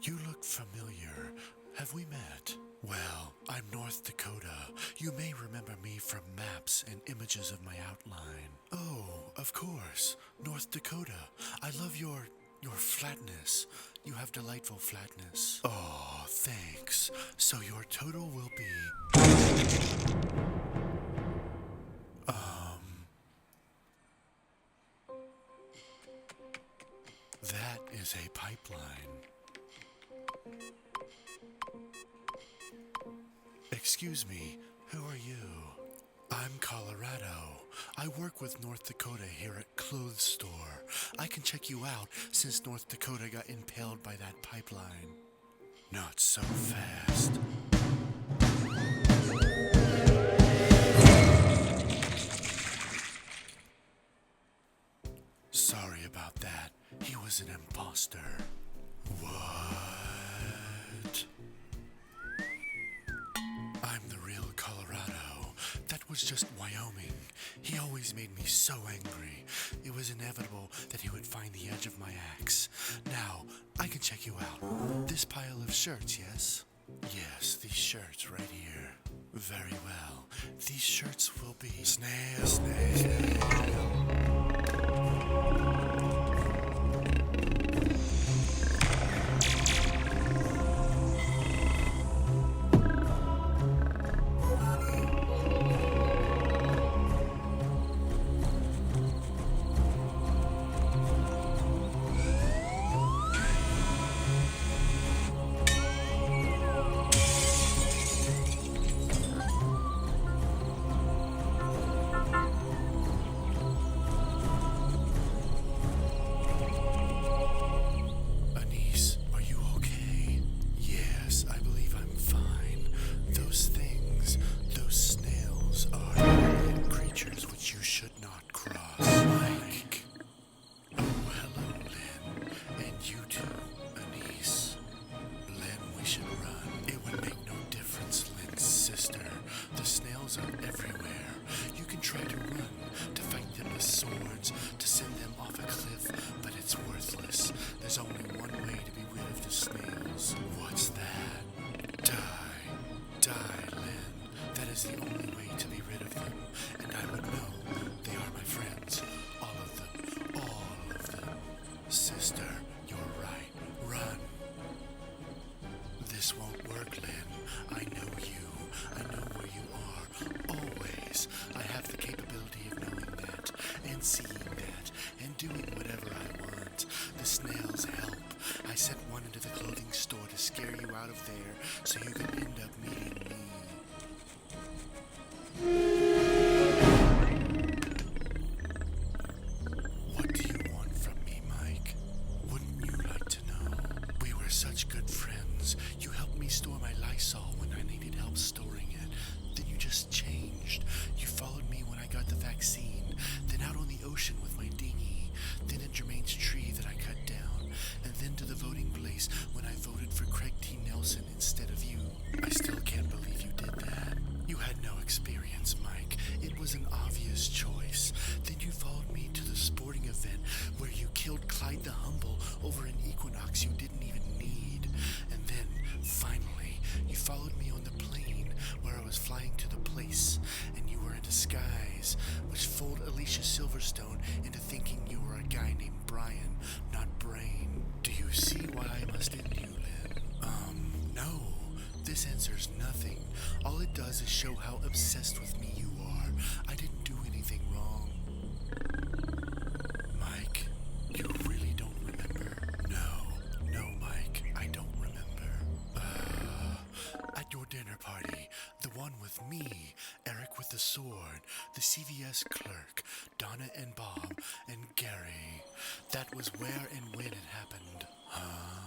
You look familiar. Have we met? Well, I'm North Dakota. You may remember me from maps and images of my outline. Oh, of course. North Dakota. I love your flatness. You have delightful flatness. Oh, thanks. So your total will be... That is a pipeline. Excuse me, who are you? I'm Colorado. I work with North Dakota here at Clothes Store. I can check you out since North Dakota got impaled by that pipeline. Not so fast. Sorry about that. He was an imposter. What? I'm the real Colorado. That was just Wyoming. He always made me so angry. It was inevitable that he would find the edge of my axe. Now, I can check you out. This pile of shirts, yes? Yes, these shirts right here. Very well. These shirts will be... Snail. Anise, are you okay? Yes, I believe I'm fine. Those things, those snails are alien creatures which you should not cross. Mike. Oh, hello, Lynn. And you too, Anise. Lynn, we should run. It would make no difference, Lynn's sister. The snails are everywhere. You can try to run, to fight them with swords, to send them off a cliff, but it's worthless. There's only one way to be rid of the snails. What's that? Die, Lynn. That is the only way to be rid of them, and I would know. They are my friends. All of them. Sister, you're right. Run. This won't work, Lynn. I know you. I know where you are. Always. I have the capability of knowing that, and seeing that, and doing whatever I want. The snails help. I sent one into the clothing store to scare you out of there, so you could end up meeting me. What do you want from me, Mike? Wouldn't you like to know? We were such good friends. You helped me store my Lysol when I needed help storing it. Then you just changed. You followed me when I got the vaccine. Then out on the ocean with my dinghy. Then in Jermaine's tree that I cut down. And then to the voting place when I voted for Craig T. Nelson instead of you. I still can't believe you did that. You had no experience, Mike. It was an obvious choice. Then you followed me to the sporting event where you killed Clyde the Humble over an equinox you didn't even need. And then, finally, you followed me on the plane where I was flying to the place, and you were in disguise, which fooled Alicia Silverstone into thinking you were a guy named Brian, not Brain. Do you see why I must end you, Lynn? No. This answers nothing. All it does is show how obsessed with me you are. I didn't do anything wrong. Mike, you really don't remember? No, Mike, I don't remember. At your dinner party, the one with me, Eric with the sword, the CVS clerk, Donna and Bob, and Gary. That was where and when it happened. Huh?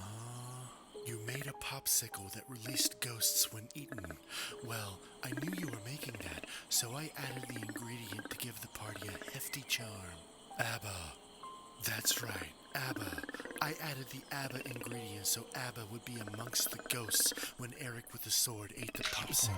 You made a popsicle that released ghosts when eaten. Well, I knew you were making that, so I added the ingredient to give the party a hefty charm. ABBA. That's right, ABBA. I added the ABBA ingredient so ABBA would be amongst the ghosts when Eric with the sword ate the popsicle.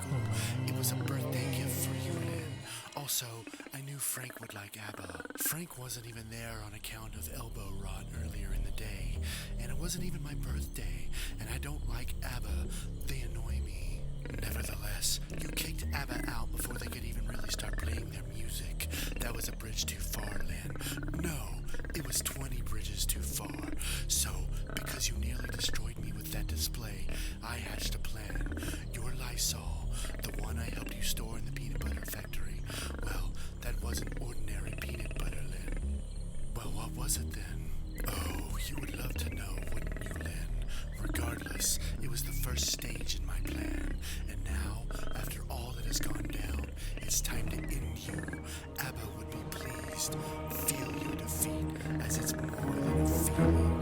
It was a birthday gift for you, Lynn. Also, I knew Frank would like ABBA. Frank wasn't even there on account of elbow rot earlier in the day, and it wasn't even my birthday, and I don't like ABBA. They annoy me. Nevertheless, you kicked ABBA out before they could even really start playing their music. That was a bridge too far, Lynn. No, it was 20 bridges too far. So, because you nearly destroyed me with that display, I hatched a plan. Your Lysol, the one I helped you store in the peanut butter factory, well, that wasn't ordinary peanut butter, Lynn. Well, what was it then? Oh, you would love to know, wouldn't you, Lynn? Regardless, it was the first stage in my plan. And now, after all that has gone down, it's time to end you. ABBA would be pleased. Feel your defeat, as it's more than a feeling.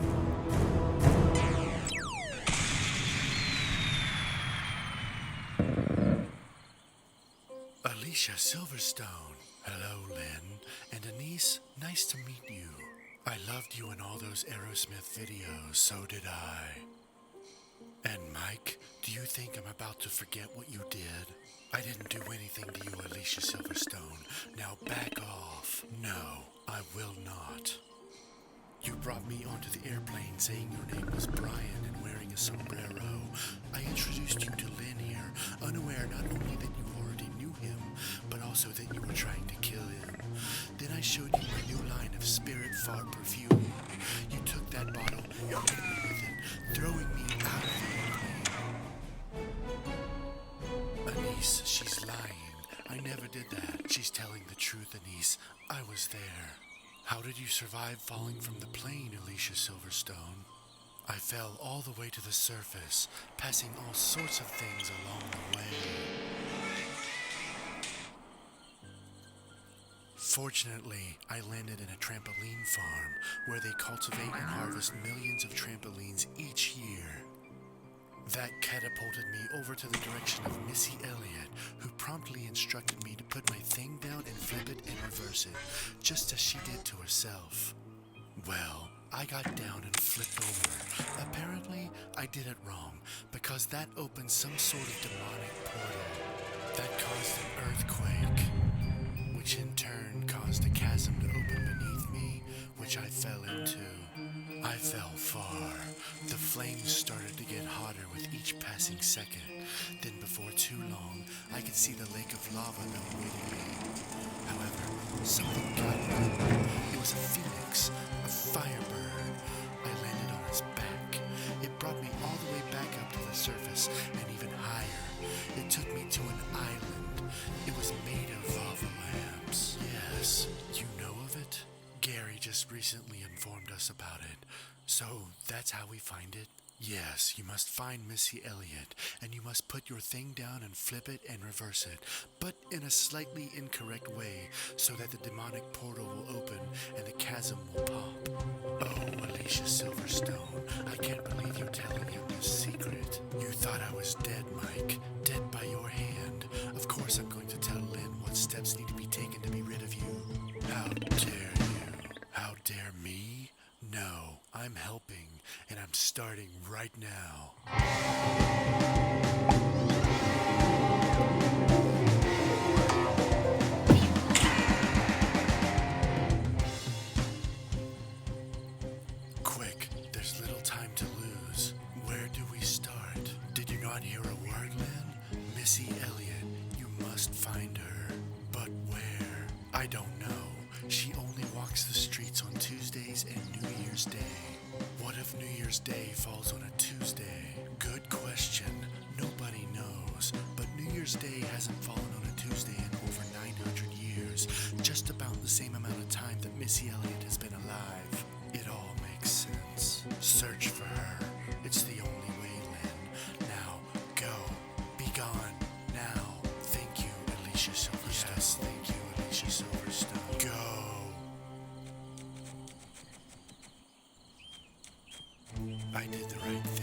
Alicia Silverstone. Hello, Lynn. And Denise, nice to meet you. I loved you in all those Aerosmith videos, so did I. And Mike, do you think I'm about to forget what you did? I didn't do anything to you, Alicia Silverstone. Now back off. No, I will not. You brought me onto the airplane saying your name was Brian and wearing a sombrero. I introduced you to Lynn here, unaware not only that you already knew him, but also that you were trying to kill him. Then I showed you my new line of Spirit Fart perfume. You took that bottle and hit me with it, throwing me out of the airplane. Anise, she's lying. I never did that. She's telling the truth, Anise. I was there. How did you survive falling from the plane, Alicia Silverstone? I fell all the way to the surface, passing all sorts of things along the way. Fortunately, I landed in a trampoline farm where they cultivate and harvest millions of trampolines each year. That catapulted me over to the direction of Missy Elliott, who promptly instructed me to put my thing down and flip it and reverse it, just as she did to herself. Well, I got down and flipped over. Apparently, I did it wrong, because that opened some sort of demonic portal that caused an earthquake, which in turn caused a chasm to open beneath me, which I fell into. I fell far. The flames started to get hotter with each passing second. Then before too long, I could see the lake of lava awaiting me. However, something got me. It was a phoenix, a firebird. I landed on its back. It brought me all the way back up to the surface and even higher. It took me to an island. It was made of lava lamps. Yes, you know of it? Gary just recently informed us about it. So that's how we find it? Yes, you must find Missy Elliott, and you must put your thing down and flip it and reverse it, but in a slightly incorrect way, so that the demonic portal will open and the chasm will pop. Oh, Alicia Silverstone, I can't believe you're telling him this secret. You thought I was dead, Mike, dead by your hand. Of course I'm going to tell Lynn what steps need to be taken to be rid of you. How dare you? How dare me? No, I'm helping, and I'm starting right now. Quick, there's little time to lose. Where do we start? Did you not hear a word, Lynn? Missy Elliott, you must find her. But where? I don't know. She only walks the streets on Tuesdays and New Year's Day. What if New Year's Day falls on a Tuesday? Good question. Nobody knows. But New Year's Day hasn't fallen on a Tuesday in over 900 years. Just about the same amount of time that Missy Elliott has been alive. It all makes sense. Search for her. It's the only way, Lynn. Now, go. Be gone. Now. Thank you, Alicia Silverstone. Yes, thank you, Alicia Silverstone. Go. I did the right thing.